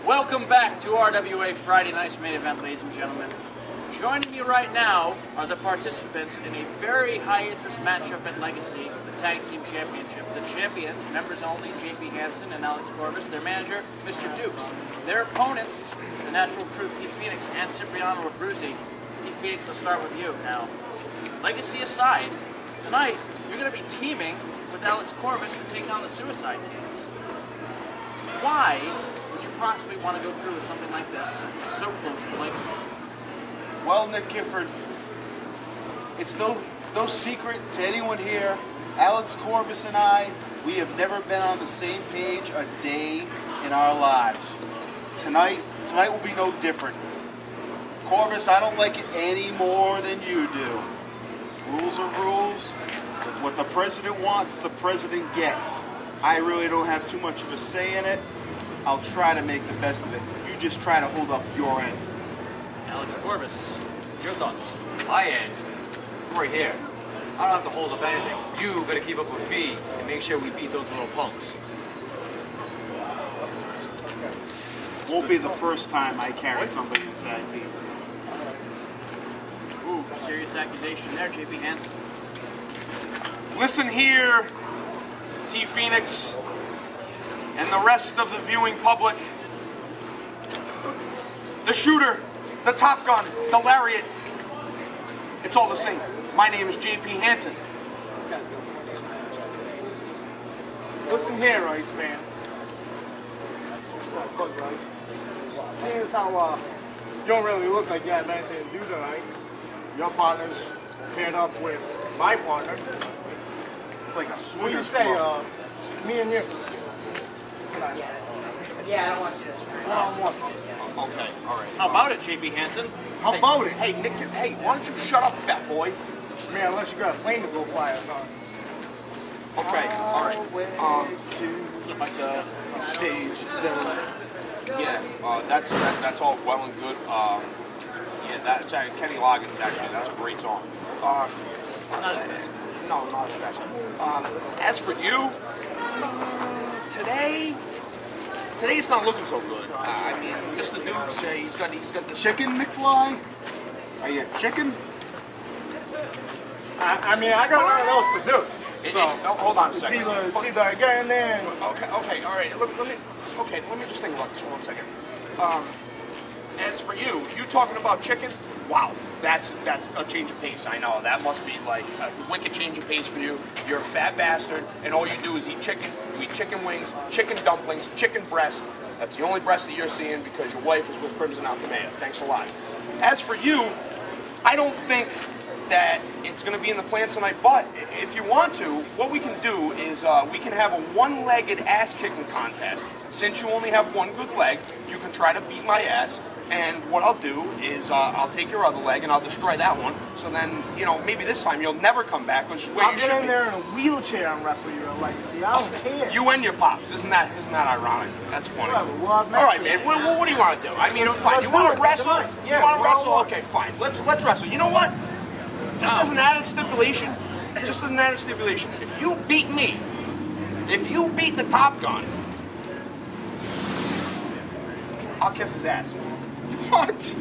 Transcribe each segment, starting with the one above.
Welcome back to RWA Friday Night's Main Event, ladies and gentlemen. Joining me right now are the participants in a very high-interest matchup at Legacy for the Tag Team Championship. The champions, members only, JP Hansen and Alex Corvis, their manager, Mr. Dukes. Their opponents, the Natural Truth T Phoenix and Cipriano Abruzzi. T Phoenix, let's start with you. Now, Legacy aside, tonight you're going to be teaming with Alex Corvis to take on the Suicide Kings. Why would you possibly want to go through with something like this so close to Legacy? Well, Nick Gifford, it's no secret to anyone here, Alex Corvis and I, we have never been on the same page a day in our lives. Tonight will be no different. Corvis, I don't like it any more than you do. Rules are rules. What the president wants, the president gets. I really don't have too much of a say in it. I'll try to make the best of it. You just try to hold up your end. Alex Corvis, your thoughts? My end? Right here. I don't have to hold up anything. You gotta keep up with me and make sure we beat those little punks. Won't be the first time I carried somebody in the tag team. Ooh, serious accusation there, JP Hansen. Listen here, T Phoenix, and the rest of the viewing public. The shooter, the Top Gun, the Lariat, it's all the same. My name is JP Hansen. Listen here, Iceman. Seeing as how you don't really look like you have anything to do tonight, your partner's paired up with my partner. Like a What do swinger. you say, me and you? Tonight. Yeah, I don't want you to. One-on-one. Okay, all right. How about it, JP Hansen? How about it? Hey, Nick, hey, why don't you shut up, fat boy? Man, unless you got a plane to go fly or something. Okay, all right. To the danger zone. Yeah, that's all well and good. Yeah, that's Kenny Loggins, actually. That's a great song. Not his best. No, not his best. As for you, today's not looking so good. I mean, Mr. Dukes, he's got the Chicken McFly? Are you chicken? I mean, I got nothing else to do. So, hold on a it's second. either I get in there and... Okay, all right. Let me just think about this for 1 second. As for you talking about chicken? Wow, that's a change of pace. I know that must be like a wicked change of pace for you. You're a fat bastard, and all you do is eat chicken. You eat chicken wings, chicken dumplings, chicken breast. That's the only breast that you're seeing because your wife is with Crimson Alchemia. Thanks a lot. As for you, I don't think that it's going to be in the plans tonight, but if you want to, what we can do is we can have a one-legged ass-kicking contest. Since you only have one good leg, you can try to beat my ass, and what I'll do is I'll take your other leg and I'll destroy that one, so then, you know, maybe this time you'll never come back, which is where I'll you get should in be. there in a wheelchair and wrestle you at Legacy. I don't care. You and your pops, isn't that ironic? That's funny. Whatever, we'll have All right, next man. year. What do you want to do? I mean, fine. let's You do want it. to wrestle? Tonight. Yeah, You want to we're all wrestle? one. Okay, fine. Let's wrestle. You know what? Just as an added stipulation, if you beat me, if you beat the Top Gun, I'll kiss his ass. What?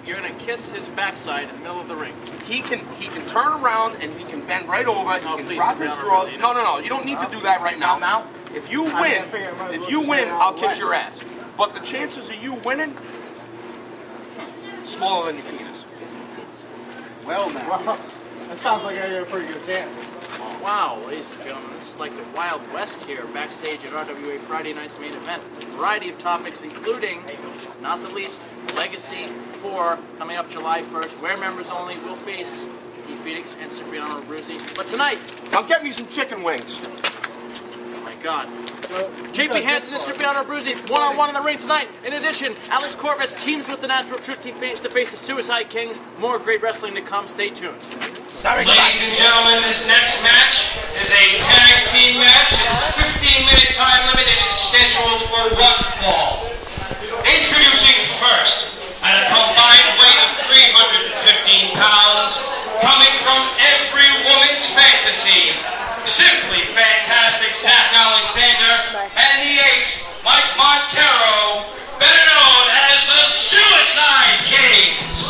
You're going to kiss his backside in the middle of the ring. He can turn around and he can bend right over. He can please, drop his Cipriano drawers. Abruzzi, No. You don't need to do that right now. Now? If you I win, figure I might as well I'll just kiss your ass. But the chances of you winning, smaller than your penis. Well, now. Well, that sounds like I got a pretty good chance. Wow, ladies and gentlemen, this is like the Wild West here backstage at RWA Friday Night's Main Event. A variety of topics, including, not the least, Legacy 4 coming up July 1st, where members only will face T Phoenix and Cipriano Abruzzi. But tonight, Now get me some chicken wings. oh my God, JP Hansen and Cipriano Abruzzi one-on-one in the ring tonight. In addition, Alex Corvis teams with the Natural Truth T Phoenix to face the Suicide Kings. More great wrestling to come. Stay tuned. Ladies and gentlemen, this next match is a tag team match. It's 15-minute time limit and it's scheduled for one fall. Introducing first, at a combined weight of 315 pounds, coming from every woman's fantasy, simply fantastic Zach Alexander, and the ace, Mike Montero, better known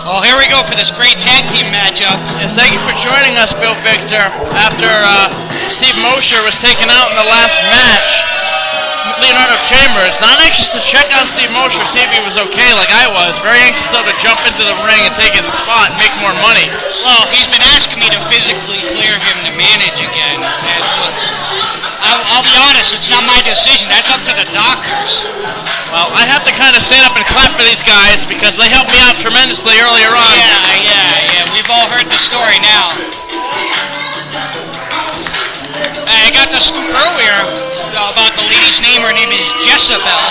Well, here we go for this great tag team matchup. Yes, thank you for joining us, Bill Victor, after Steve Mosher was taken out in the last match. Leonardo Chambers, not anxious to check on Steve Mosher, see if he was okay like I was. Very anxious, though, to jump into the ring and take his spot and make more money. Well, he's been asking me to physically clear him to manage again. And I'll be honest, it's not my decision. That's up to the doctors. Well, I have to kind of stand up and clap for these guys because they helped me out tremendously earlier on. Yeah. We've all heard the story now. I got the scoop earlier about the lady's name. Her name is Jezebel.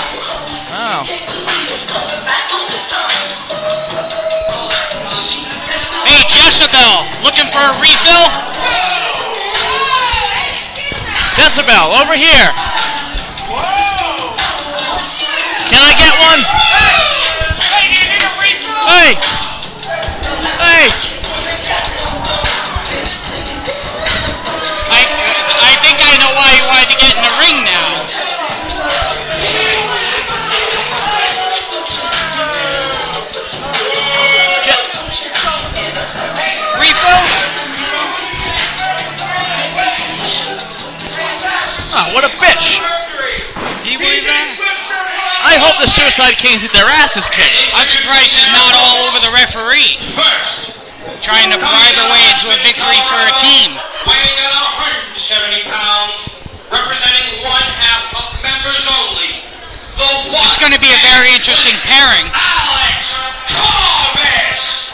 Oh. Hey, Jezebel, looking for a refill? Jezebel, over here. Can I get one? Hey, do you need a refill? Hey. I think I know why you wanted to get in the ring now. Refill? Oh, what a bitch. Do you believe that? I hope the Suicide Kings get their asses kicked. I'm surprised she's not all over the referee. Trying to bribe her way into a victory for her team. Weighing in 170 pounds, representing one half of members only, the one. It's going to be a very interesting pairing. Alex Corvis.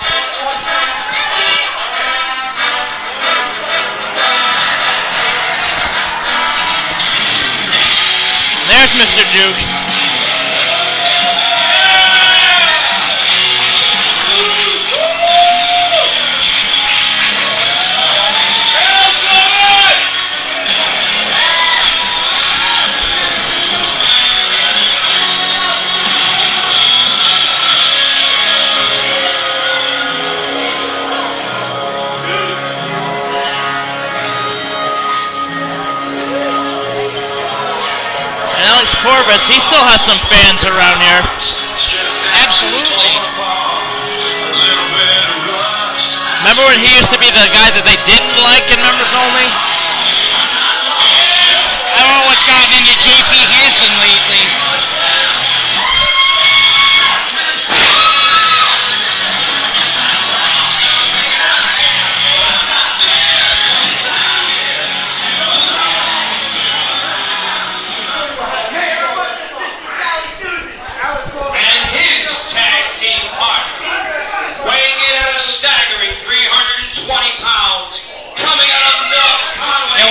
There's Mr. Dukes. Alex Corvis, he still has some fans around here. Absolutely. Remember when he used to be the guy that they didn't like in Members Only? I don't know what's gotten into J.P. Hansen lately.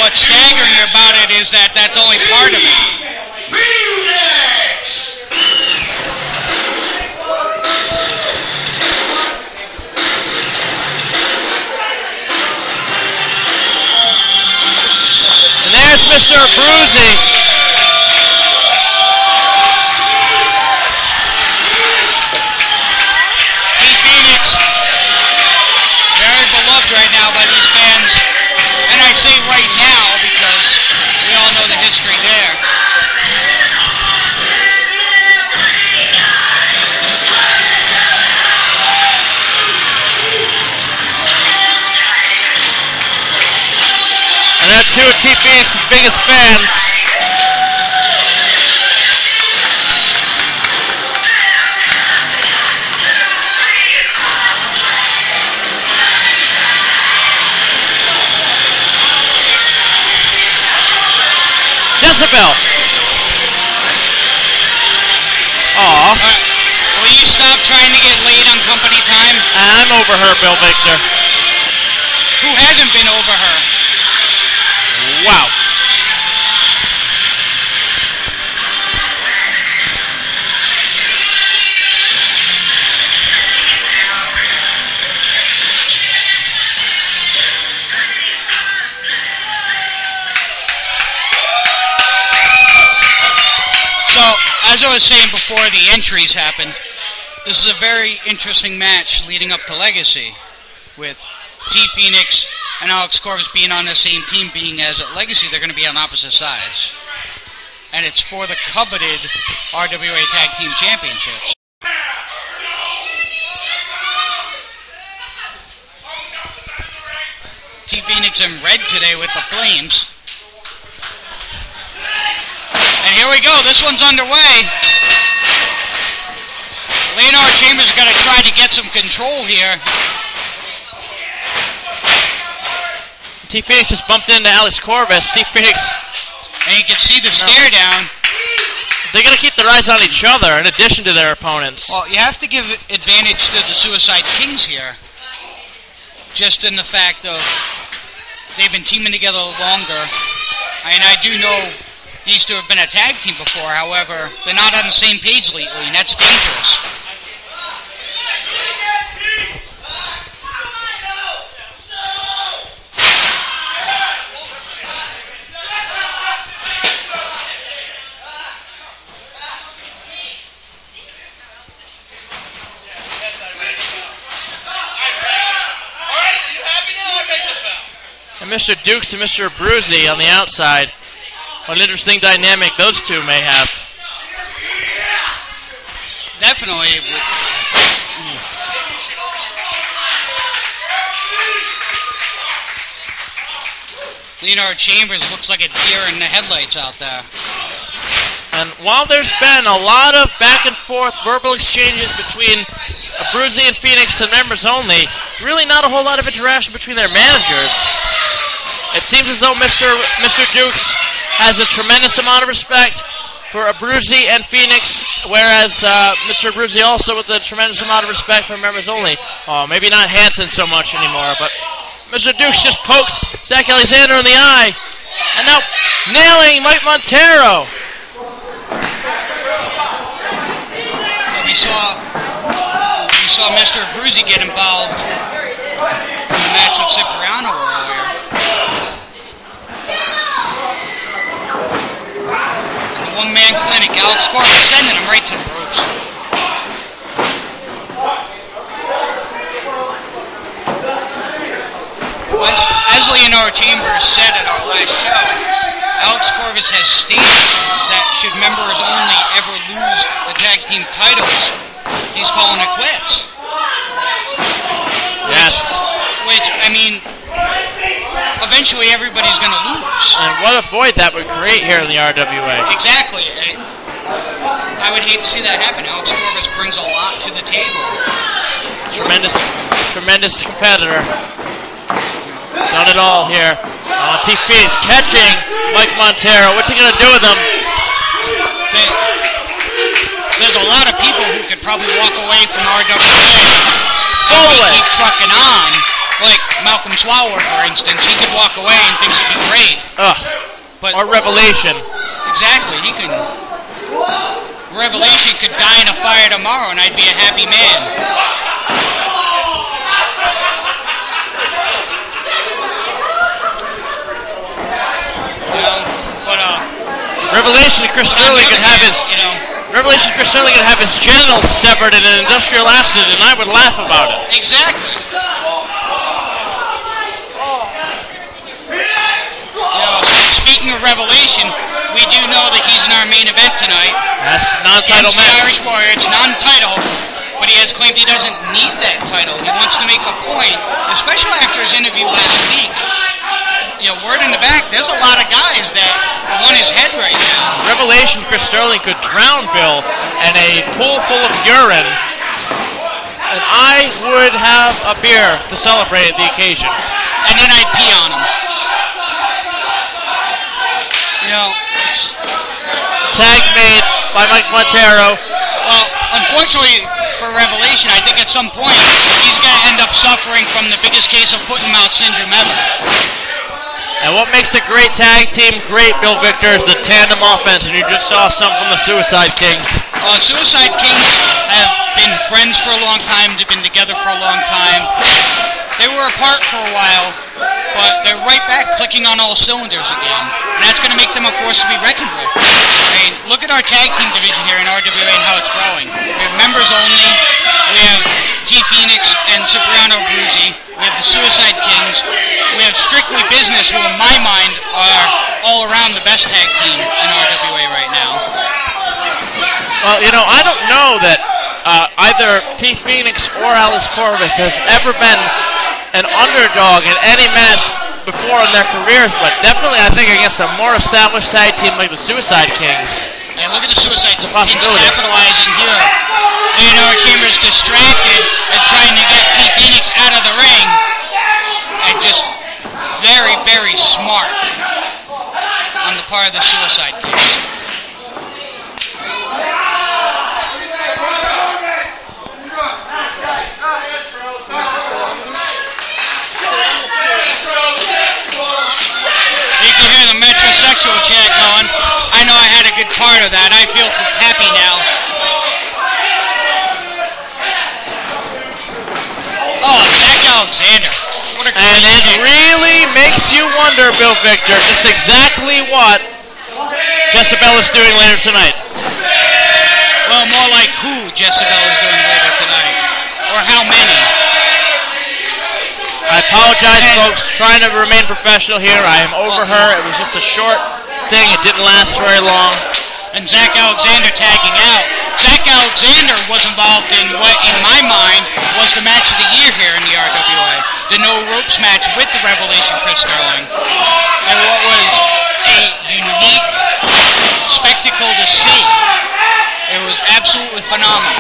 What's staggering about it is that that's only part of it. And there's Mr. Bruzy. Phoenix, very beloved right now by these fans. And I say right now because we all know the history there. And they're two of T. Phoenix's biggest fans. Jezebel. Aw. Will you stop trying to get laid on company time? I'm over her, Bill Victor. Who hasn't been over her? Wow. As I was saying before the entries happened, this is a very interesting match leading up to Legacy, with T. Phoenix and Alex Corvis being on the same team, being as at Legacy they're going to be on opposite sides. And it's for the coveted RWA Tag Team Championships. T-Phoenix in red today with the Flames. And here we go. This one's underway. Leonard Chambers is going to try to get some control here. T-Phoenix just bumped into Alex Corvis. T-Phoenix... And you can see the stare down. They're going to keep their eyes on each other in addition to their opponents. Well, you have to give advantage to the Suicide Kings here. Just in the fact of they've been teaming together longer. And I do know these two have been a tag team before. However, they're not on the same page lately, and that's dangerous. And Mr. Dukes and Mr. Abruzzi on the outside. What an interesting dynamic those two may have. Definitely. Leonard Chambers looks like a deer in the headlights out there. And while there's been a lot of back and forth verbal exchanges between Abruzzi and Phoenix and members only, really not a whole lot of interaction between their managers. It seems as though Mr. Dukes has a tremendous amount of respect for Abruzzi and Phoenix, whereas Mr. Abruzzi also with a tremendous amount of respect for members only. Oh, maybe not Hanson so much anymore, but Mr. Dukes just pokes Zach Alexander in the eye, and now nailing Mike Montero. We saw Mr. Abruzzi get involved in the match with Cipriano earlier. The one-man clinic, Alex Corvis sending him right to the ropes. As Leonard Chambers said at our last show, Alex Corvis has stated that should members only ever lose the tag team titles, he's calling it quits. Yes. Which, I mean, eventually everybody's going to lose. And what a void that would create here in the RWA. Exactly. I would hate to see that happen. Alex Corvis brings a lot to the table. Tremendous competitor. Done it all here. T-Phoenix catching Mike Montero. What's he going to do with him? There's a lot of people who could probably walk away from RWA and keep trucking on. Like Malcolm Swallower, for instance. He could walk away and things would be great. Or Revelation. Exactly. Revelation could die in a fire tomorrow and I'd be a happy man. Revelation Chris Sterling could have his genitals severed in an industrial accident, and I would laugh about it. Exactly. Speaking of Revelation, we do know that he's in our main event tonight. That's non-title match. Irish Warrior. It's non-title, but he has claimed he doesn't need that title. He wants to make a point, especially after his interview last week. Word in the back, there's a lot of guys that want his head right now. Revelation Chris Sterling could drown Bill in a pool full of urine, and I would have a beer to celebrate the occasion. And then I'd pee on him. Tag made by Mike Montero. Well, unfortunately for Revelation, I think at some point he's going to end up suffering from the biggest case of foot-and-mouth syndrome ever. And what makes a great tag team great, Bill Victor, is the tandem offense, and you just saw some from the Suicide Kings. Suicide Kings have been friends for a long time. They've been together for a long time. They were apart for a while, but they're right back clicking on all cylinders again. And that's going to make them a force to be reckoned with. I mean, look at our tag team division here in RWA and how it's growing. We have members only. We have T-Phoenix and Cipriano Abruzzi. We have the Suicide Kings. We have Strictly Business, who in my mind are all around the best tag team in RWA right now. Well, I don't know that either T-Phoenix or Alex Corvis has ever been an underdog in any match before in their careers, but definitely I think against a more established tag team like the Suicide Kings. And look at the Suicide Kings possibility. capitalizing here. Leonard Chambers distracted and trying to get T Phoenix out of the ring. And just very, very smart on the part of the Suicide Kings. You can hear the metrosexual chant going. I know I had a good part of that. I feel happy now. Oh, Zach Alexander. What a And great it kick. really makes you wonder, Bill Victor, just exactly what Jezebel is doing later tonight. Well, more like who Jezebel is doing later tonight. Or how many. I apologize, folks. Trying to remain professional here. I am over her. It was just a short thing. It didn't last very long. And Zach Alexander tagging out. Zach Alexander was involved in what, in my mind, was the match of the year here in the RWA. The no ropes match with the Revelation Chris Sterling. And what was a unique spectacle to see. It was absolutely phenomenal.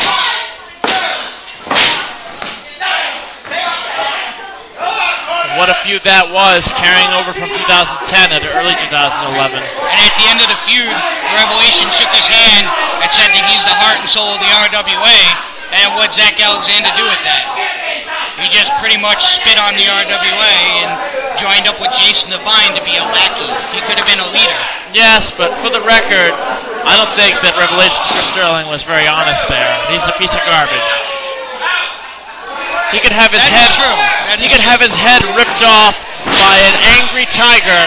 What a feud that was, carrying over from 2010 into early 2011. And at the end of the feud, Revelation shook his hand and said that he's the heart and soul of the RWA. And what Zach Alexander do with that? He just pretty much spit on the RWA and joined up with Jason Devine to be a lackey. He could have been a leader. Yes, but for the record, I don't think that Revelation Chris Sterling was very honest there. He's a piece of garbage. He could have his have his head ripped off by an angry tiger,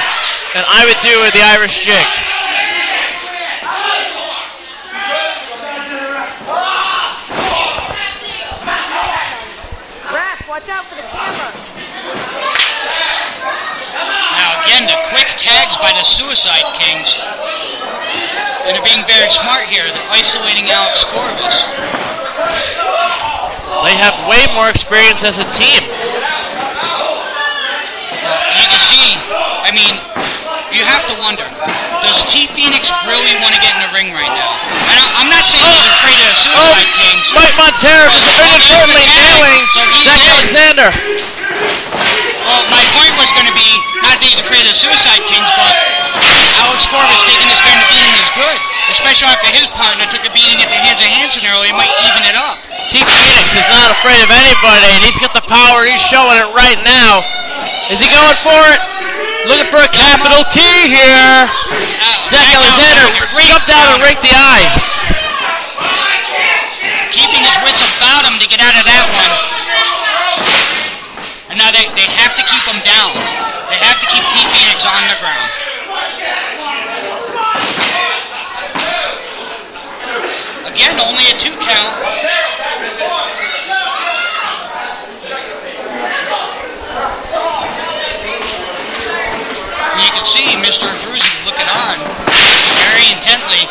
and I would do the Irish jig. Raph, watch out for the camera. Now again, the quick tags by the Suicide Kings. And they're being very smart here. They're isolating Alex Corvis. They have way more experience as a team. You can see, I mean, you have to wonder, does T Phoenix really want to get in the ring right now? And I'm not saying he's afraid of the Suicide Kings. Mike Montero is inadvertently nailing Zach Alexander. Well, my point was going to be, not that he's afraid of the Suicide Kings, but Alex Corvis taking this kind of beating is good. Especially after his partner took a beating at the hands of Hanson earlier, it might even it up. T Phoenix is not afraid of anybody, and he's got the power. He's showing it right now. Is he going for it? Looking for a capital T here. Zach Alexander jumped out and raked the ice. Keeping his wits about him to get out of that one. And now they have to keep him down. They have to keep T Phoenix on the ground. Again, only a 2 count. And you can see Mr. Abruzzi looking on very intently.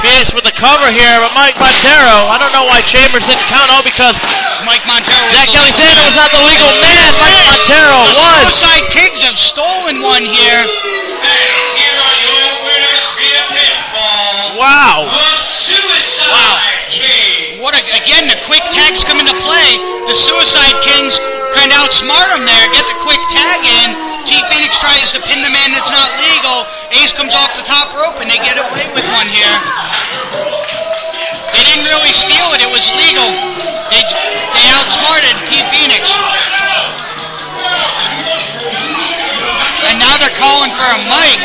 Phoenix with the cover here, but Mike Montero, I don't know why Chambers didn't count, because Mike Montero Zach Alexander was not the legal man. Mike Montero was. The Suicide Kings have stolen one here. Here are your winners via pinfall. Wow. The Suicide King. What again, the quick tags come into play. The Suicide Kings kind of outsmart them there, get the quick tag in. T Phoenix tries to pin the man that's not legal. Ace comes off the top rope and they get away with one here. They didn't really steal it, it was legal. They outsmarted T Phoenix. And now they're calling for a mic.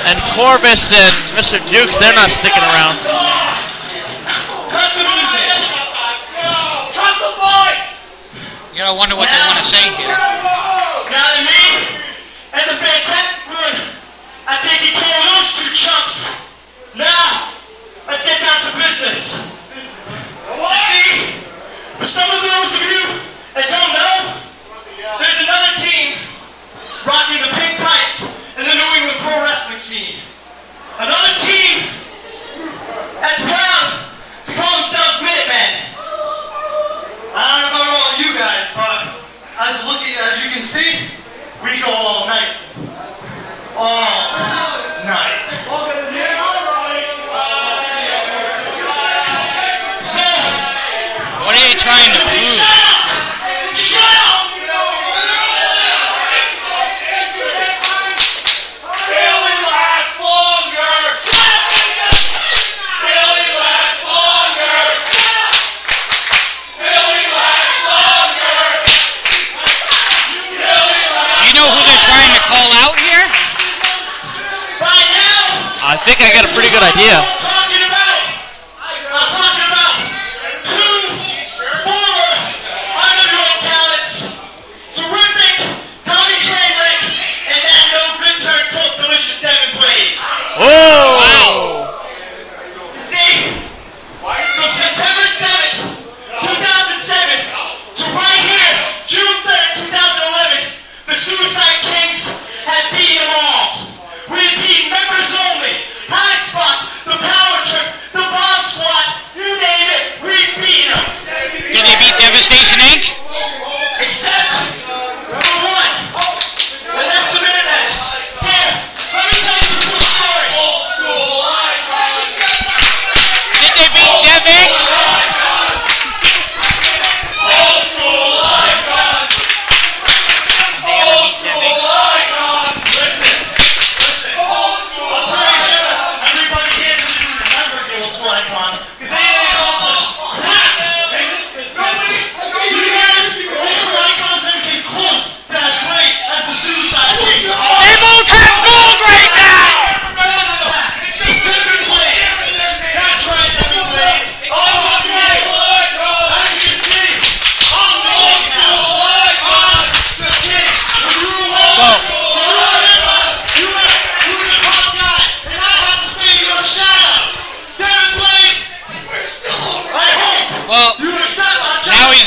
And Corvis and Mr. Dukes, they're not sticking around. You gotta wonder what they want to say here. Now the main and the fantastic one, I take you all those 2 chumps. Now, let's get down to business. See, for some of those of you that don't know, there's another team rocking the pink tights in the New England pro wrestling scene. A We go all night. All night. So, What are you trying to prove? Call out here? I think I got a pretty good idea. I'm talking about two former underground talents, terrific Tommy Trainwreck and that no good turn cook delicious Devin Blaze. Oh! Wow! See, from September 7th, 2007 to right here, June 3rd, 2011, the Suicide Kings had beaten them all. We had beaten members only, high spots, the power trip, the bomb squad, you name it, we beat them. Did they beat Devastation Inc.? Except for one. And that's the Minutemen. Here, let me tell you the cool story. Did they beat Dev Inc.?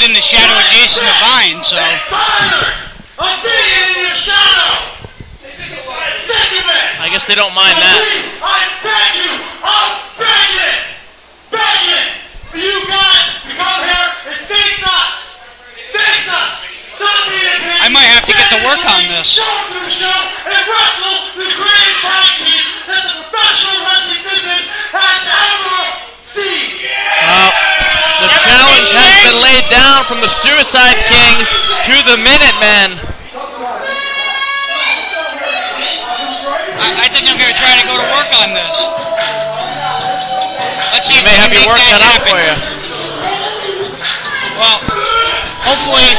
In the shadow of Jason Devine, so. I guess they don't mind that. I beg you, I'm begging for you guys to come here and face us. Stop being a I might have to get to work on this. Show to the show and wrestle the greatest tag team that the professional wrestling business has ever seen. The challenge has been laid down from the Suicide Kings to the Minutemen. I think I'm going to try to go to work on this. Let's see if May we have can your make work that cut out happen. for you. Well, hopefully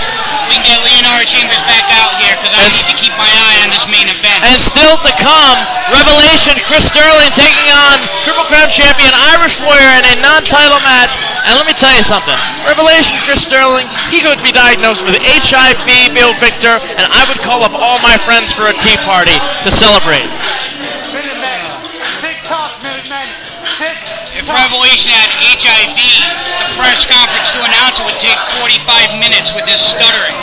we can get Leonardo Chambers back out here because I need to keep my eye on this main event. And still to come, Revelation Chris Sterling taking on Triple Crown champion Irish Warrior in a non-title match. And let me tell you something. Revelation Chris Sterling, he could be diagnosed with HIV, Bill Victor, and I would call up all my friends for a tea party to celebrate. Minutemen, tick-tock, Minutemen, tick-tock. If Revelation had HIV, the press conference to announce it would take 45 minutes with his stuttering.